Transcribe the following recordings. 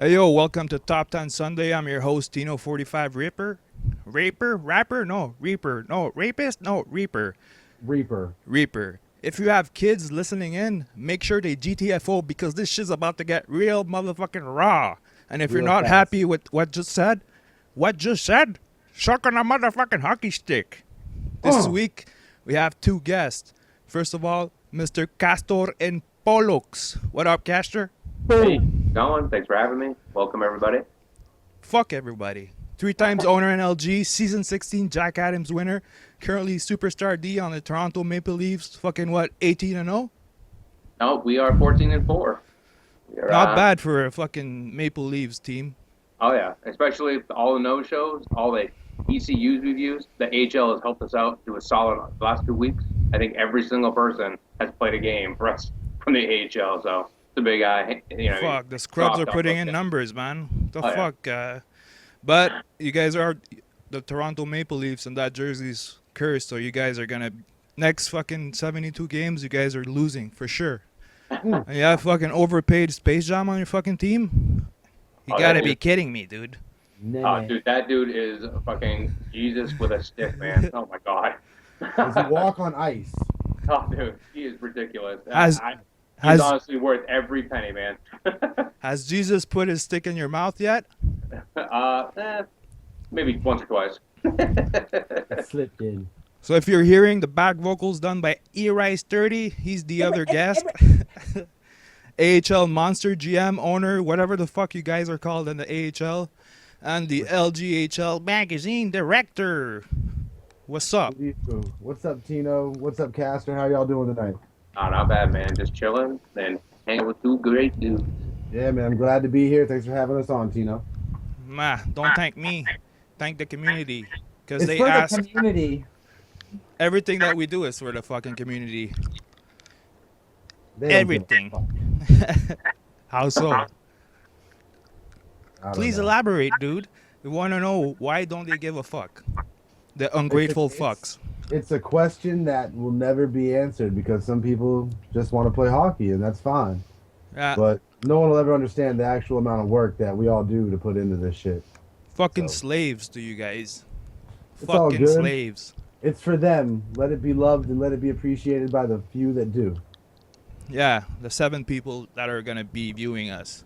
Hey yo, welcome to Top 10 Sunday. I'm your host, Tino45 Ripper. Rapper? No, Reaper. No, rapist? No, Reaper. Reaper. Reaper. If you have kids listening in, make sure they GTFO because this shit's about to get real motherfucking raw. And if you're Real not fast. happy with what just said, suck on a motherfucking hockey stick. This week, we have two guests. First of all, Mr. KASTOR and POLLUX. What up, Castor? Hey, going. Thanks for having me. Welcome, everybody. Fuck everybody. 3 times owner in LG, season 16 Jack Adams winner, currently superstar D on the Toronto Maple Leafs, fucking what, 18-0? No, we are 14-4. We're, Not bad for a fucking Maple Leafs team. Oh, yeah. Especially all the no-shows, all the ECUs we've used. The AHL has helped us out through a solid last 2 weeks. I think every single person has played a game for us from the AHL, so it's a big guy. Fuck, the scrubs are putting in numbers, man. The fuck? But you guys are the Toronto Maple Leafs and that jersey's cursed, so you guys are gonna next fucking 72 games you guys are losing for sure. And you have fucking overpaid Space Jam on your fucking team? You gotta be kidding me, dude. Dude, that dude is a fucking Jesus with a stick, man. Oh my god. Does he walk on ice? Oh, dude, he is ridiculous. Has He's honestly worth every penny, man. Has Jesus put his stick in your mouth yet? Maybe once or twice. It slipped in. So if you're hearing the back vocals done by ERICE30, he's the other guest. AHL Monster GM owner, whatever the fuck you guys are called in the AHL, and the LGHL magazine director. What's up? What's up, Tino? What's up, Castor? How y'all doing tonight? Oh, not bad, man. Just chilling and hanging with two great dudes. Yeah, man. I'm glad to be here. Thanks for having us on, Tino. Don't thank me. Thank the community. Because It's they for ask. the community. Everything that we do is for the fucking community. They don't give a Everything. fuck. How so? I don't Please know. elaborate, dude. We want to know why don't they give a fuck? The ungrateful fucks. It's a question that will never be answered because some people just want to play hockey, and that's fine. But no one will ever understand the actual amount of work that we all do to put into this shit. Fucking So. slaves to you guys. It's all Fucking good. slaves. It's for them. Let it be loved and let it be appreciated by the few that do. Yeah, the 7 people that are gonna be viewing us.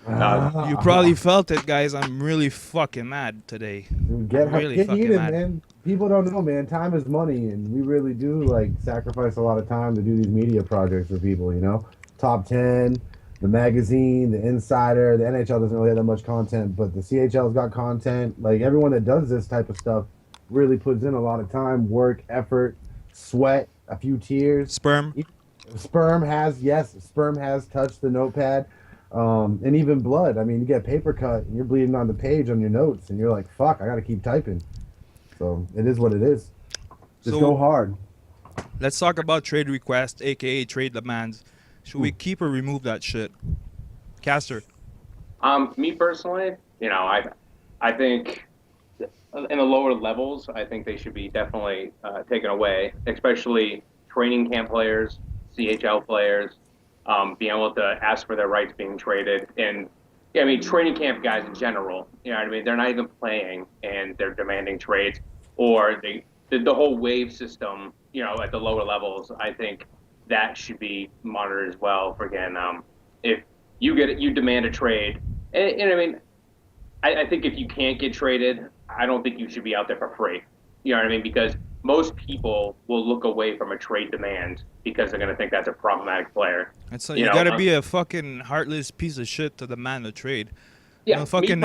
Ah. You probably felt it, guys. I'm really fucking mad today. Dude, get fucking heated, mad. man. People don't know, man. Time is money, and we really do like sacrifice a lot of time to do these media projects for people. You know, Top 10, the magazine, the Insider. The NHL doesn't really have that much content, but the CHL's got content. Like everyone that does this type of stuff really puts in a lot of time, work, effort, sweat, a few tears. Sperm. Sperm has touched the notepad. And even blood. I mean, you get a paper cut and you're bleeding on the page on your notes, and you're like, "Fuck, I gotta keep typing." So it is what it is. Just So- go hard. Let's talk about trade requests, aka trade demands. Should we keep or remove that shit? Castor. Me personally, I think in the lower levels, I think they should be definitely taken away, especially training camp players, CHL players, being able to ask for their rights being traded. And, yeah, I mean, training camp guys in general, you know what I mean? They're not even playing, and they're demanding trades. Or the whole wave system, at the lower levels, I think that should be monitored as well. For again, if you demand a trade, and I mean, I think if you can't get traded, I don't think you should be out there for free. You know what I mean? Because most people will look away from a trade demand because they're going to think that's a problematic player. It's like, you gotta be a fucking heartless piece of shit to demand a trade. Yeah, fucking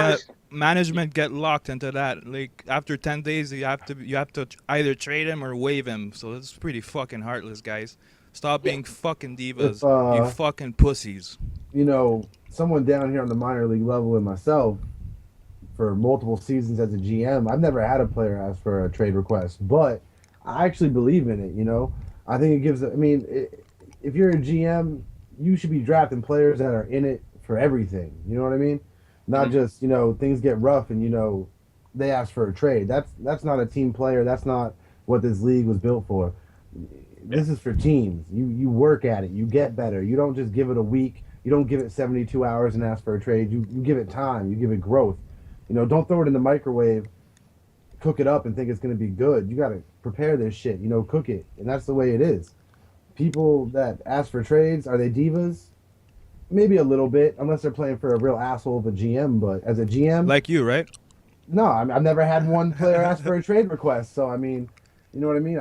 management get locked into that. Like after 10 days, you have to either trade him or waive him. So it's pretty fucking heartless, guys. Stop being fucking divas, you fucking pussies. Someone down here on the minor league level and myself, for multiple seasons as a GM, I've never had a player ask for a trade request, but I actually believe in it. I think it gives. I mean, if you're a GM, you should be drafting players that are in it for everything. You know what I mean? Not just things get rough and they ask for a trade. That's not a team player. That's not what this league was built for. This is for teams. You work at it. You get better. You don't just give it a week, You don't give it 72 hours and ask for a trade. You give it time. You give it growth. Don't throw it in the microwave, cook it up, and think it's going to be good. You got to prepare this shit. Cook it, and that's the way it is. People that ask for trades, are they divas? Maybe a little bit, unless they're playing for a real asshole of a GM. But as a GM, Like you, right? no, I've never had one player ask for a trade request. So I mean, you know what I mean?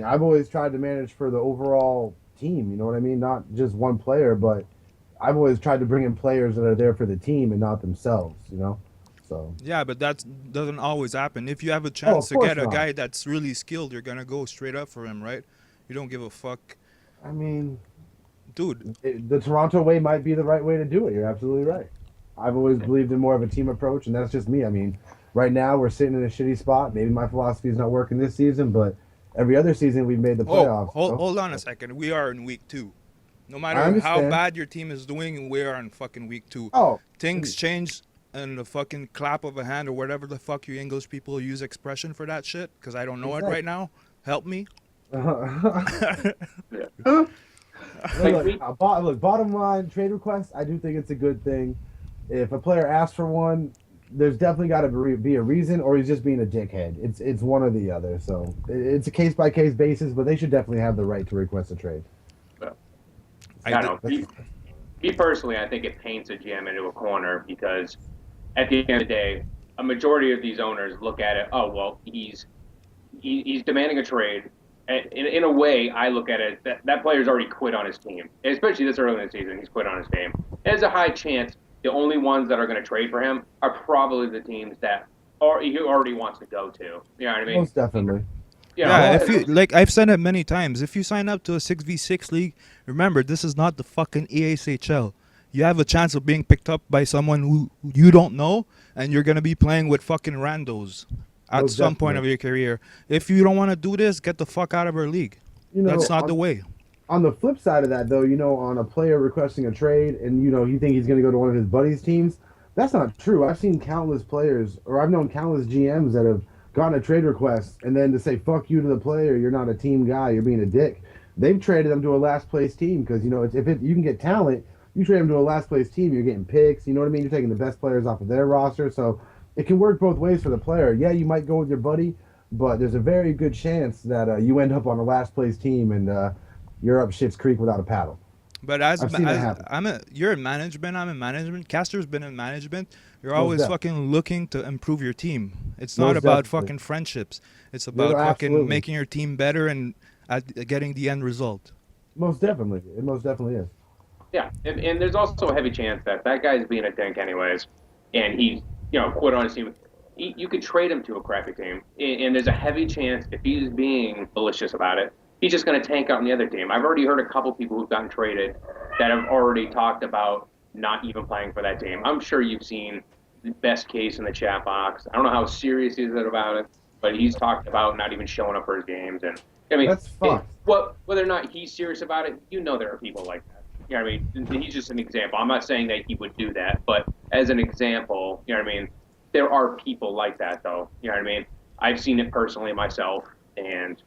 I've always tried to manage for the overall team. You know what I mean? Not just one player, but I've always tried to bring in players that are there for the team and not themselves. So Yeah, but that doesn't always happen. If you have a chance to get a not. guy that's really skilled, you're gonna go straight up for him, right? You don't give a fuck, I mean, dude. the Toronto way might be the right way to do it. You're absolutely right. I've always believed in more of a team approach, and that's just me. I mean, right now we're sitting in a shitty spot. Maybe my philosophy is not working this season, but every other season we've made the playoffs. Hold on a second. We are in week 2. No matter how bad your team is doing, we are in fucking week 2. Oh, Things change in the fucking clap of a hand or whatever the fuck you English people use expression for that shit, because I don't know it right now. Help me. Look, bottom line, trade requests, I do think it's a good thing. If a player asks for one, there's definitely got to be a reason, or he's just being a dickhead. It's one or the other. So it's a case-by-case basis, but they should definitely have the right to request a trade. I don't know. Me personally, I think it paints a GM into a corner because at the end of the day, a majority of these owners look at it, oh, well, he's demanding a trade. In a way, I look at it, that player's already quit on his team. Especially this early in the season, he's quit on his team. There's a high chance the only ones that are going to trade for him are probably the teams that he already wants to go to. You know what I mean? Most definitely. Yeah, if you I've said it many times. If you sign up to a 6v6 league, remember this is not the fucking ESHL. You have a chance of being picked up by someone who you don't know, and you're gonna be playing with fucking randos at some point of your career. If you don't want to do this, get the fuck out of our league. That's not the way. On the flip side of that, though, on a player requesting a trade, and you think he's gonna go to one of his buddies' teams, that's not true. I've seen countless players, or I've known countless GMs that have gotten a trade request, and then to say fuck you to the player, you're not a team guy, you're being a dick. They've traded them to a last place team because if you can get talent, you trade them to a last place team, you're getting picks. You know what I mean? You're taking the best players off of their roster, so it can work both ways for the player. Yeah, you might go with your buddy, but there's a very good chance that you end up on a last place team and you're up shit's creek without a paddle. But you're in management, I'm in management. Kastor's been in management. You're always fucking looking to improve your team. It's not about fucking friendships. It's about fucking making your team better and getting the end result. Most definitely. It most definitely is. Yeah, and there's also a heavy chance that guy's being a dink anyways, and he's, quit on his team. You could trade him to a crappy team, and there's a heavy chance if he's being malicious about it, he's just going to tank out on the other team. I've already heard a couple people who've gotten traded that have already talked about not even playing for that team. I'm sure you've seen the best case in the chat box. I don't know how serious he is about it, but he's talked about not even showing up for his games. And I mean, that's fucked. Whether or not he's serious about it, there are people like that. You know what I mean? He's just an example. I'm not saying that he would do that, but as an example, you know what I mean? There are people like that, though. You know what I mean? I've seen it personally myself, and,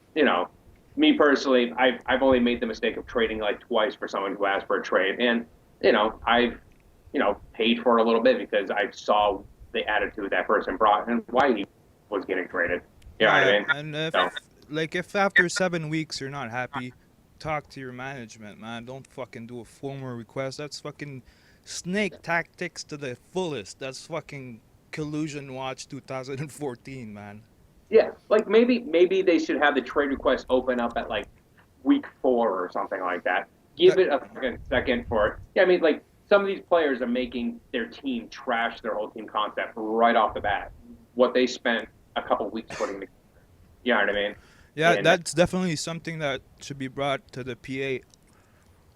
me personally, I've only made the mistake of trading like twice for someone who asked for a trade, and I've paid for it a little bit because I saw the attitude that person brought and why he was getting traded. You know what I mean? And if after 7 weeks you're not happy, talk to your management, man. Don't fucking do a formal request. That's fucking snake tactics to the fullest. That's fucking Collusion Watch 2014, man. Yeah, like maybe they should have the trade request open up at like week 4 or something like that. Give it a second for it. Yeah, I mean, like some of these players are making their team trash their whole team concept right off the bat. What they spent a couple weeks putting together. You know what I mean? Yeah, and that's definitely something that should be brought to the PA.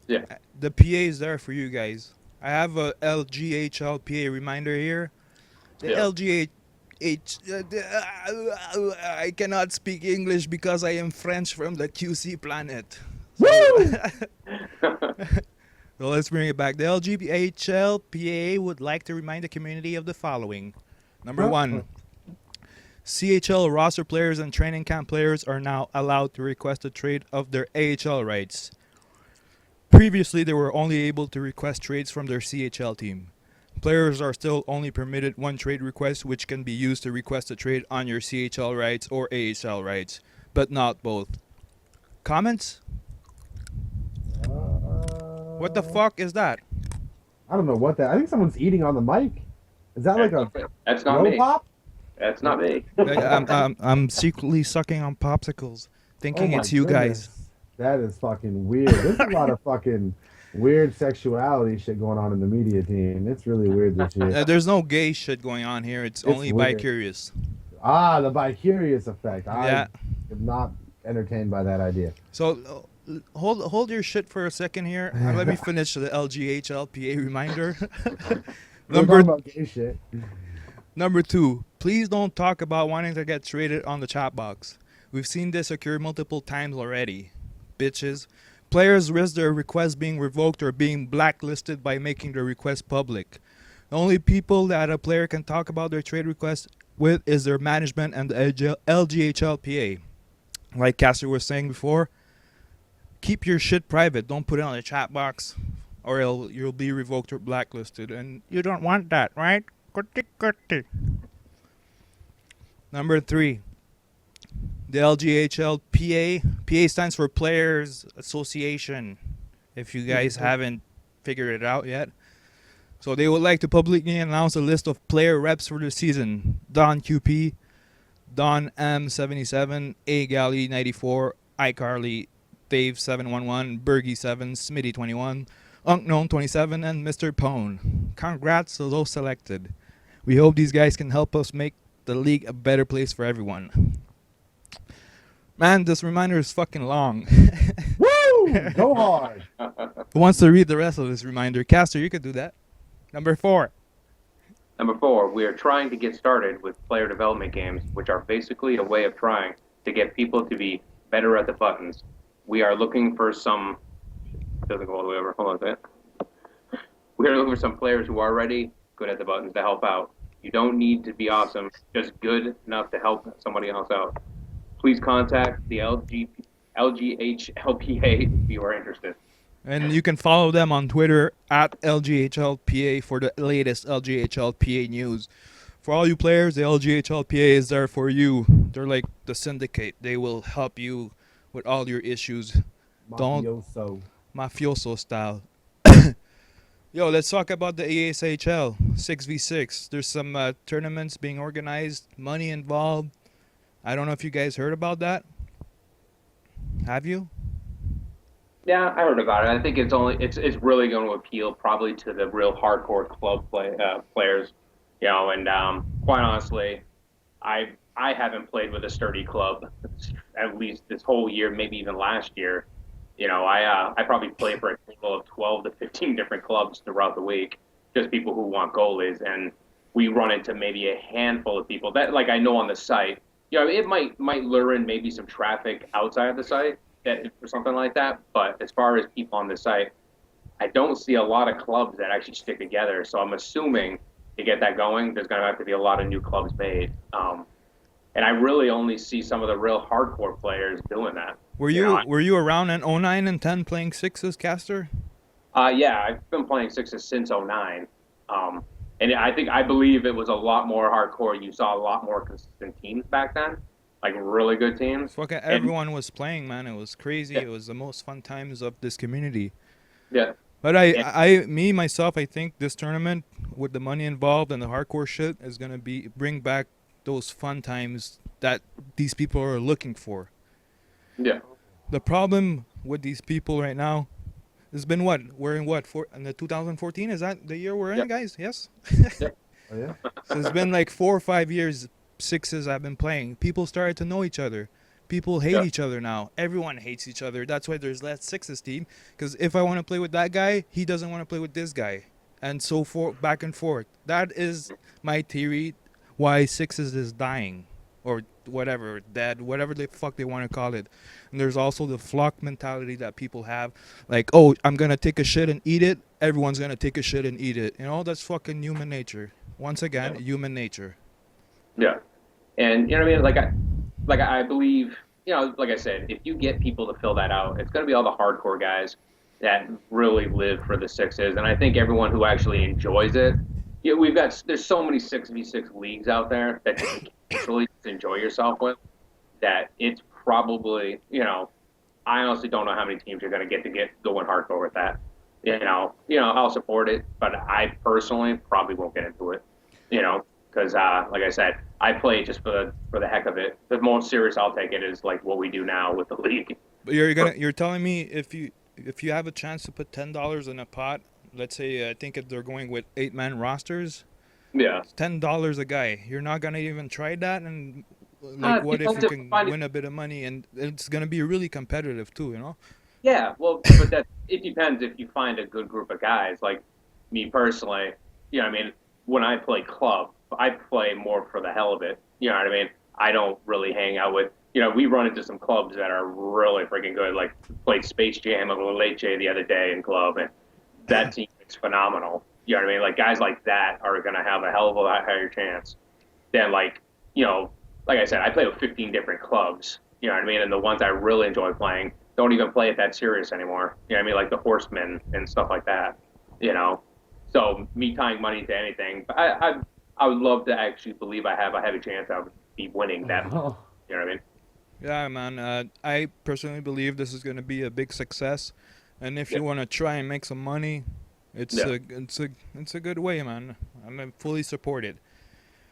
Yeah. The PA is there for you guys. I have a LGHL PA reminder here. The LGH. I cannot speak English because I am French from the QC planet. So let's bring it back. The LGHL PA would like to remind the community of the following. Number 1, CHL roster players and training camp players are now allowed to request a trade of their AHL rights. Previously, they were only able to request trades from their CHL team. Players are still only permitted one trade request, which can be used to request a trade on your CHL rights or AHL rights, but not both. Comments? What the fuck is that? I don't know what that. I think someone's eating on the mic. Is that like a That's not me. pop? That's not me. I'm secretly sucking on popsicles, thinking it's you guys. That is fucking weird. There's a lot of fucking weird sexuality shit going on in the media team. It's really weird this year. There's no gay shit going on here. It's only weird. bi-curious. Ah, the bi-curious effect. Yeah. I am not entertained by that idea. So hold your shit for a second here. Let me finish the LGHLPA reminder. Number 2, please don't talk about wanting to get traded on the chat box. We've seen this occur multiple times already. Bitches. Players risk their request being revoked or being blacklisted by making their request public. The only people that a player can talk about their trade request with is their management and the LGHLPA. Like KASTOR was saying before, keep your shit private. Don't put it on the chat box or you'll be revoked or blacklisted. And you don't want that, right? Number 3. The LGHLPA. PA stands for Players Association, if you guys haven't figured it out yet. So they would like to publicly announce a list of player reps for the season. Don QP, Don M77, A Galley 94, iCarly, Dave 711, Bergie 7, Smitty 21, Unknown 27, and Mr. Pone. Congrats to those selected. We hope these guys can help us make the league a better place for everyone. Man, this reminder is fucking long. Woo! Go hard. Who wants to read the rest of this reminder? KASTOR, you could do that. Number 4. Number 4, we are trying to get started with player development games, which are basically a way of trying to get people to be better at the buttons. We are looking for some... Doesn't go all the way over. Hold on a second. We are looking for some players who are already good at the buttons to help out. You don't need to be awesome, just good enough to help somebody else out. Please contact the LGHLPA if you are interested. And you can follow them on Twitter at LGHLPA for the latest LGHLPA news. For all you players, the LGHLPA is there for you. They're like the syndicate. They will help you with all your issues. Mafioso style. Yo, let's talk about the ESHL 6v6. There's some tournaments being organized, money involved. I don't know if you guys heard about that. Have you? Yeah, I heard about it. I think it's really going to appeal probably to the real hardcore club players, you know. And quite honestly, I haven't played with a sturdy club at least this whole year, maybe even last year. You know, I probably play for a total of 12 to 15 different clubs throughout the week, just people who want goalies, and we run into maybe a handful of people that, like, I know on the site. You know, it might lure in maybe some traffic outside of the site or something like that. But as far as people on the site, I don't see a lot of clubs that actually stick together. So I'm assuming to get that going, there's going to have to be a lot of new clubs made. And I really only see some of the real hardcore players doing that. Were you around in 09 and 10 playing sixes, KASTOR? Yeah, I've been playing sixes since 09. And I believe it was a lot more hardcore. You saw a lot more consistent teams back then, like really good teams. Fucking everyone was playing, man. It was crazy. Yeah. It was the most fun times of this community. Yeah. But myself, I think this tournament with the money involved and the hardcore shit is gonna bring back those fun times that these people are looking for. Yeah. The problem with these people right now. It's been what? We're in what? In the 2014? Is that the year we're in, guys? Yes? Yep. Oh, yeah. So it's been like 4 or 5 years, sixes I've been playing. People started to know each other. People hate each other now. Everyone hates each other. That's why there's less sixes team. Because if I want to play with that guy, he doesn't want to play with this guy. And so forth, back and forth. That is my theory why sixes is dying. Or whatever, dead, whatever the fuck they want to call it. And there's also the flock mentality that people have. Like, oh, I'm going to take a shit and eat it. Everyone's going to take a shit and eat it. You know, that's fucking human nature. Once again, human nature. Yeah. And, you know what I mean? I believe, you know, like I said, if you get people to fill that out, it's going to be all the hardcore guys that really live for the sixes, and I think everyone who actually enjoys it, there's so many 6v6 leagues out there that just casually just enjoy yourself with, that it's probably, I honestly don't know how many teams you're going to get going hardcore with that. I'll support it, but I personally probably won't get into it. Because like I said, I play just for the heck of it. The most serious I'll take it is like what we do now with the league. But you're telling me if you have a chance to put $10 in a pot, let's say I think if they're going with 8-man rosters, Yeah, $10 a guy, you're not gonna even try that, and like what if you can win a bit of money, and it's gonna be really competitive too, Yeah, well, but it depends if you find a good group of guys. Like me personally, I mean, when I play club, I play more for the hell of it. You know what I mean? I don't really hang out with, we run into some clubs that are really freaking good. Like played Space Jam with Late J the other day in club, and that team is phenomenal. You know what I mean? Like guys like that are going to have a hell of a lot higher chance than like, like I said, I play with 15 different clubs. You know what I mean? And the ones I really enjoy playing don't even play it that serious anymore. You know what I mean? Like the Horsemen and stuff like that. So me tying money to anything, I would love to actually believe I have a chance I would be winning that. You know what I mean? Yeah, man. I personally believe this is gonna be a big success, and if you want to try and make some money, it's a good way, man. I'm fully supported.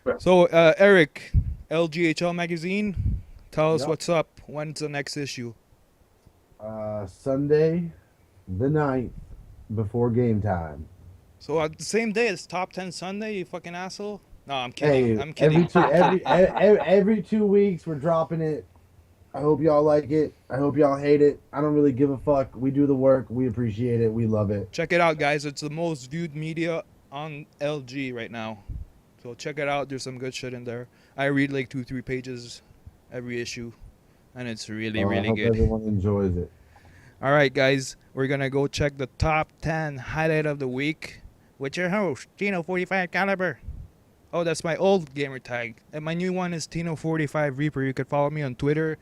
Yeah. So, Eric, LGHL magazine, tell us Yep. what's up. When's the next issue? Sunday, the 9th, before game time. So the same day as Top 10 Sunday, you fucking asshole. No, I'm kidding. Hey, I'm kidding. every 2 weeks we're dropping it. I hope y'all like it. I hope y'all hate it. I don't really give a fuck. We do the work. We appreciate it. We love it. Check it out, guys. It's the most viewed media on LG right now. So check it out. There's some good shit in there. I read like 2-3 pages every issue, and it's really, really I hope good. everyone enjoys it. All right, guys. We're going to go check the top 10 highlight of the week with your host, Tino45 Caliber. Oh, that's my old gamer tag. And my new one is Tino45 Reaper. You can follow me on Twitter.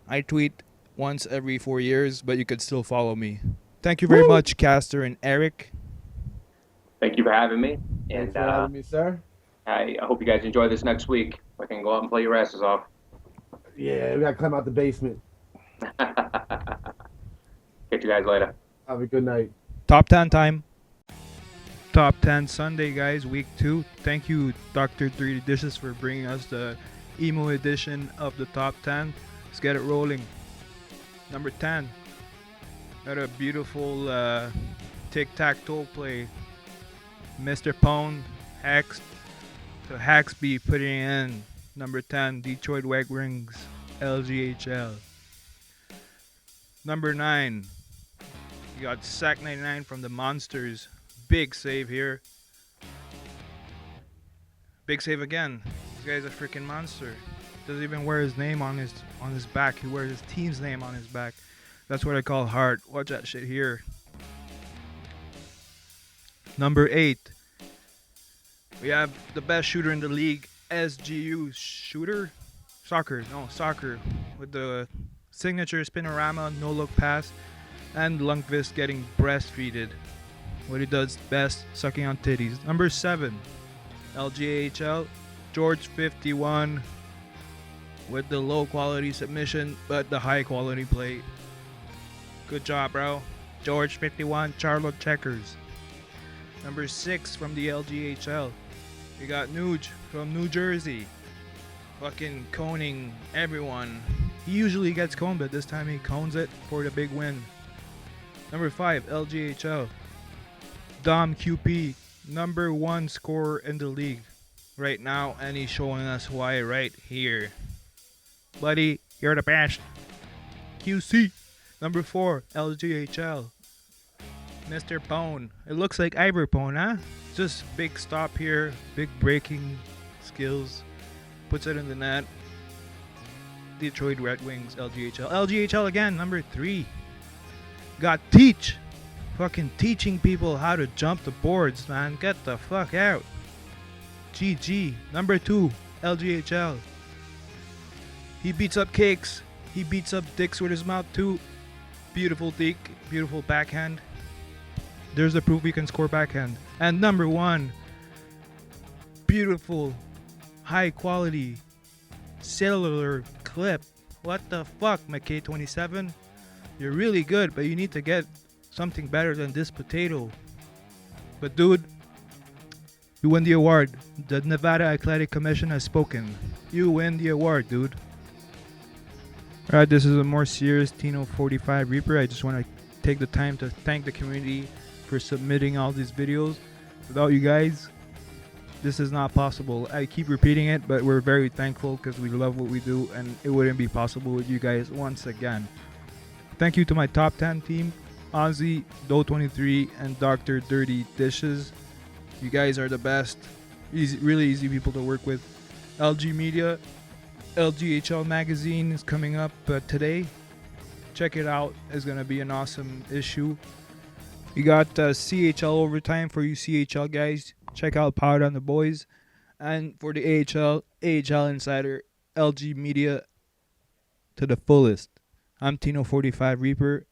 I tweet once every 4 years, but you could still follow me. Thank you very much, KASTOR and Eric. Thank you for having me. Thanks for having me, sir. I hope you guys enjoy this next week. I can go out and play your asses off. Yeah, we gotta climb out the basement. Catch you guys later. Have a good night. Top 10 time. Top 10 Sunday, guys, week 2. Thank you, Dr. 3D Dishes, for bringing us the emo edition of the top 10. Let's get it rolling. Number 10. Got a beautiful tic-tac-toe play. Mr. Pone, Hex, to Haxby putting in number 10, Detroit Red Wings, LGHL. Number 9, you got Sack 99 from the Monsters. Big save here. Big save again. This guy's a freaking monster. Doesn't even wear his name on his back. He wears his team's name on his back. That's what I call heart. Watch that shit here. Number 8. We have the best shooter in the league, SGU shooter. Soccer with the signature spinorama, no look pass, and Lundqvist getting breastfeeded. What he does best, sucking on titties. Number 7, LGHL, George 51 with the low quality submission but the high quality play. Good job, bro. George 51, Charlotte Checkers. Number 6 from the LGHL, we got Nuge from New Jersey. Fucking coning everyone. He usually gets coned, but this time he cones it for the big win. Number 5, LGHL, Dom QP, number 1 scorer in the league right now, and he's showing us why right here. Buddy, you're the best. QC, number 4, LGHL, Mr. Pone. It looks like Ivor Pone, huh? Just big stop here, big breaking skills, puts it in the net. Detroit Red Wings, LGHL. LGHL again, number 3. Got Teach. Fucking teaching people how to jump the boards, man. Get the fuck out. GG. Number 2, LGHL. He beats up cakes. He beats up dicks with his mouth too. Beautiful take, beautiful backhand. There's the proof we can score backhand. And number 1, beautiful, high quality, cellular clip. What the fuck, McKay27? You're really good, but you need to get something better than this potato. But dude, you win the award. The Nevada Athletic Commission has spoken. You win the award, dude. Alright, this is a more serious Tino 45 Reaper. I just want to take the time to thank the community for submitting all these videos. Without you guys, this is not possible. I keep repeating it, but we're very thankful because we love what we do, and it wouldn't be possible with you guys once again. Thank you to my top 10 team, Ozzy, Do23, and Dr. Dirty Dishes. You guys are the best. Easy, really easy people to work with. LG Media, LGHL magazine is coming up today. Check it out. It's going to be an awesome issue. You got CHL Overtime for you CHL guys. Check out Powered on the Boys. And for the AHL Insider, LG Media to the fullest. I'm Tino45 Reaper.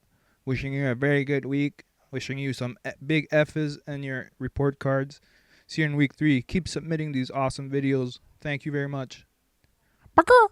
Wishing you a very good week. Wishing you some big F's in your report cards. See you in week 3. Keep submitting these awesome videos. Thank you very much. Baka!